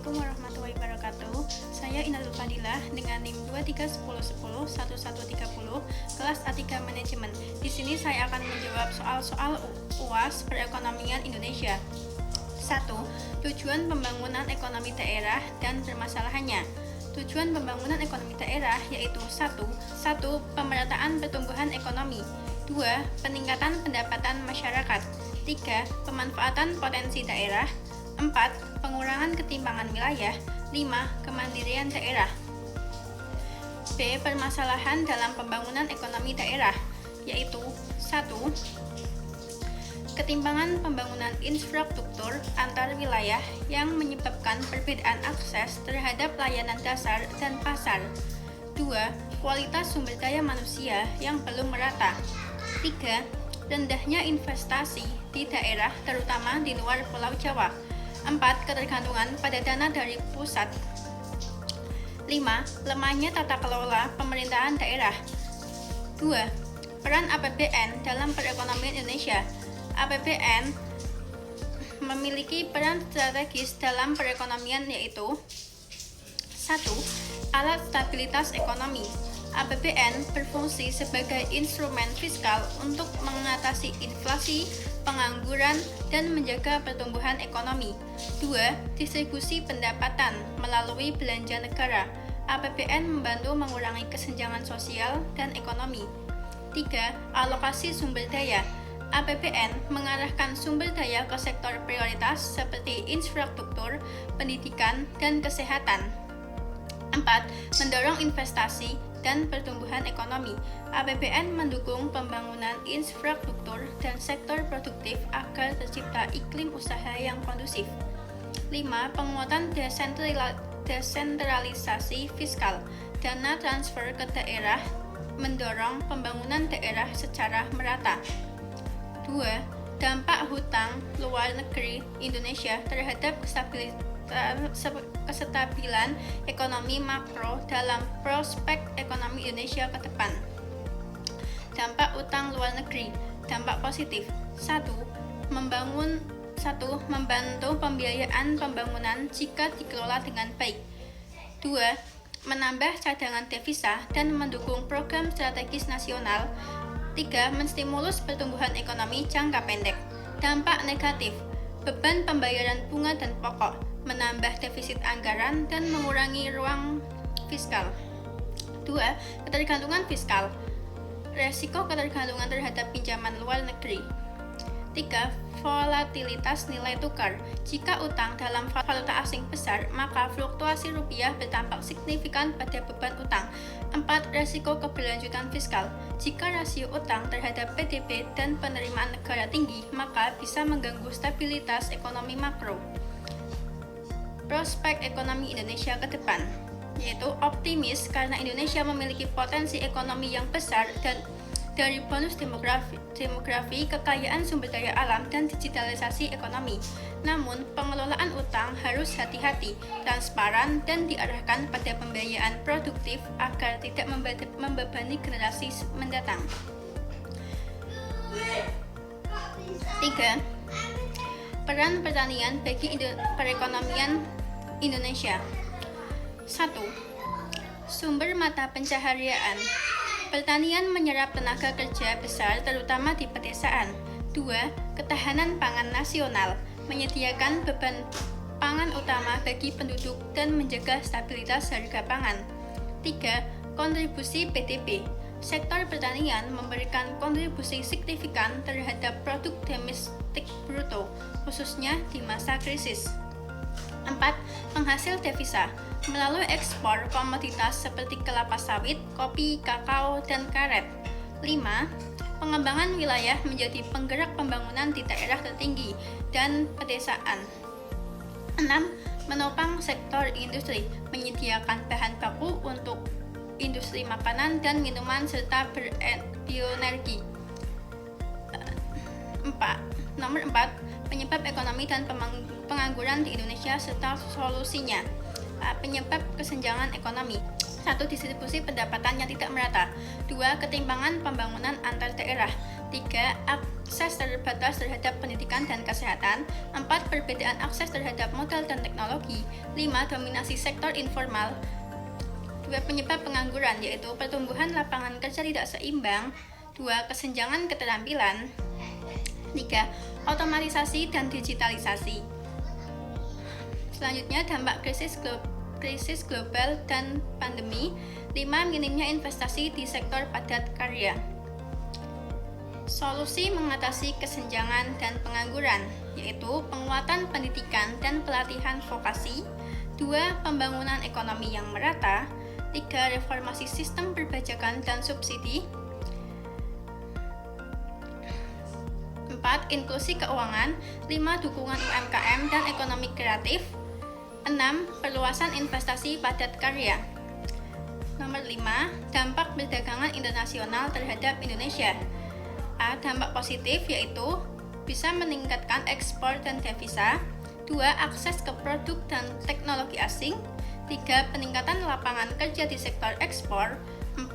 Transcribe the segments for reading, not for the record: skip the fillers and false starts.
Assalamualaikum warahmatullahi wabarakatuh. Saya Inazul Fadilah dengan NIM 2310101130 kelas A3 Manajemen. Di sini saya akan menjawab soal-soal UAS perekonomian Indonesia. 1. Tujuan pembangunan ekonomi daerah dan permasalahannya. Tujuan pembangunan ekonomi daerah yaitu 1. Pemerataan pertumbuhan ekonomi. 2. Peningkatan pendapatan masyarakat. 3. Pemanfaatan potensi daerah. 4. Pengurangan ketimpangan wilayah. 5. Kemandirian daerah. B. Permasalahan dalam pembangunan ekonomi daerah, yaitu 1. Ketimpangan pembangunan infrastruktur antar wilayah yang menyebabkan perbedaan akses terhadap layanan dasar dan pasar. 2. Kualitas sumber daya manusia yang belum merata. 3. Rendahnya investasi di daerah terutama di luar Pulau Jawa. 4. Ketergantungan pada dana dari pusat. 5. Lemahnya tata kelola pemerintahan daerah. 2. Peran APBN dalam perekonomian Indonesia. APBN memiliki peran strategis dalam perekonomian yaitu 1. Alat stabilitas ekonomi. APBN berfungsi sebagai instrumen fiskal untuk mengatasi inflasi, pengangguran, dan menjaga pertumbuhan ekonomi. 2. Distribusi pendapatan melalui belanja negara. APBN membantu mengurangi kesenjangan sosial dan ekonomi. 3. Alokasi sumber daya. APBN mengarahkan sumber daya ke sektor prioritas seperti infrastruktur, pendidikan, dan kesehatan. 4. Mendorong investasi dan pertumbuhan ekonomi. APBN mendukung pembangunan infrastruktur dan sektor produktif agar tercipta iklim usaha yang kondusif. 5. Penguatan desentralisasi fiskal. Dana transfer ke daerah mendorong pembangunan daerah secara merata. 2. Dampak hutang luar negeri Indonesia terhadap kestabilan ekonomi makro dalam prospek ekonomi Indonesia ke depan. Dampak utang luar negeri. Dampak positif. 1. Membantu pembiayaan pembangunan jika dikelola dengan baik. 2. Menambah cadangan devisa dan mendukung program strategis nasional. 3. Menstimulus pertumbuhan ekonomi jangka pendek. Dampak negatif. Beban pembayaran bunga dan pokok, menambah defisit anggaran dan mengurangi ruang fiskal. 2. Ketergantungan fiskal. Resiko ketergantungan terhadap pinjaman luar negeri. 3. Volatilitas nilai tukar. Jika utang dalam valuta asing besar, maka fluktuasi rupiah berdampak signifikan pada beban utang. 4. Resiko keberlanjutan fiskal. Jika rasio utang terhadap PDB dan penerimaan negara tinggi, maka bisa mengganggu stabilitas ekonomi makro. Prospek ekonomi Indonesia ke depan, yaitu optimis karena Indonesia memiliki potensi ekonomi yang besar dan dari bonus demografi, kekayaan sumber daya alam, dan digitalisasi ekonomi. Namun, pengelolaan utang harus hati-hati, transparan, dan diarahkan pada pembiayaan produktif agar tidak membebani generasi mendatang. 3. Peran pertanian bagi perekonomian Indonesia. 1. Sumber mata pencaharian. Pertanian menyerap tenaga kerja besar terutama di pedesaan. 2. Ketahanan pangan nasional, menyediakan beban pangan utama bagi penduduk dan menjaga stabilitas harga pangan. 3. Kontribusi PDB. Sektor pertanian memberikan kontribusi signifikan terhadap produk domestik bruto, khususnya di masa krisis. 4. Penghasil devisa melalui ekspor komoditas seperti kelapa sawit, kopi, kakao, dan karet. 5. Pengembangan wilayah menjadi penggerak pembangunan di daerah tertinggi dan pedesaan. 6. Menopang sektor industri, menyediakan bahan baku untuk industri makanan dan minuman serta bioenergi. Nomor 4. Penyebab ekonomi dan pengangguran di Indonesia serta solusinya. Penyebab kesenjangan ekonomi. 1. Distribusi pendapatan yang tidak merata. 2. Ketimpangan pembangunan antar daerah. 3. Akses terbatas terhadap pendidikan dan kesehatan. 4. Perbedaan akses terhadap modal dan teknologi. 5. Dominasi sektor informal. 2. Penyebab pengangguran, yaitu pertumbuhan lapangan kerja tidak seimbang. 2. Kesenjangan keterampilan. 3. Otomatisasi dan digitalisasi. Selanjutnya, dampak krisis global dan pandemi. 5. Minimnya investasi di sektor padat karya. Solusi mengatasi kesenjangan dan pengangguran, yaitu penguatan pendidikan dan pelatihan vokasi. 2. Pembangunan ekonomi yang merata. 3. Reformasi sistem perpajakan dan subsidi. 4. Inklusi keuangan. 5. Dukungan UMKM dan ekonomi kreatif. 6. Perluasan investasi padat karya. Nomor 5. Dampak perdagangan internasional terhadap Indonesia. A. Dampak positif, yaitu bisa meningkatkan ekspor dan devisa. 2. Akses ke produk dan teknologi asing. 3. Peningkatan lapangan kerja di sektor ekspor. 4.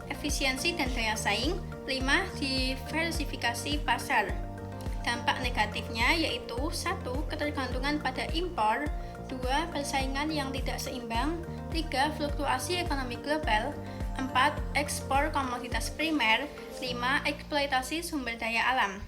Efisiensi dan daya saing. 5. Diversifikasi pasar. Dampak negatifnya yaitu 1. Ketergantungan pada impor. 2. Persaingan yang tidak seimbang. 3. Fluktuasi ekonomi global. 4. Ekspor komoditas primer. 5. Eksploitasi sumber daya alam.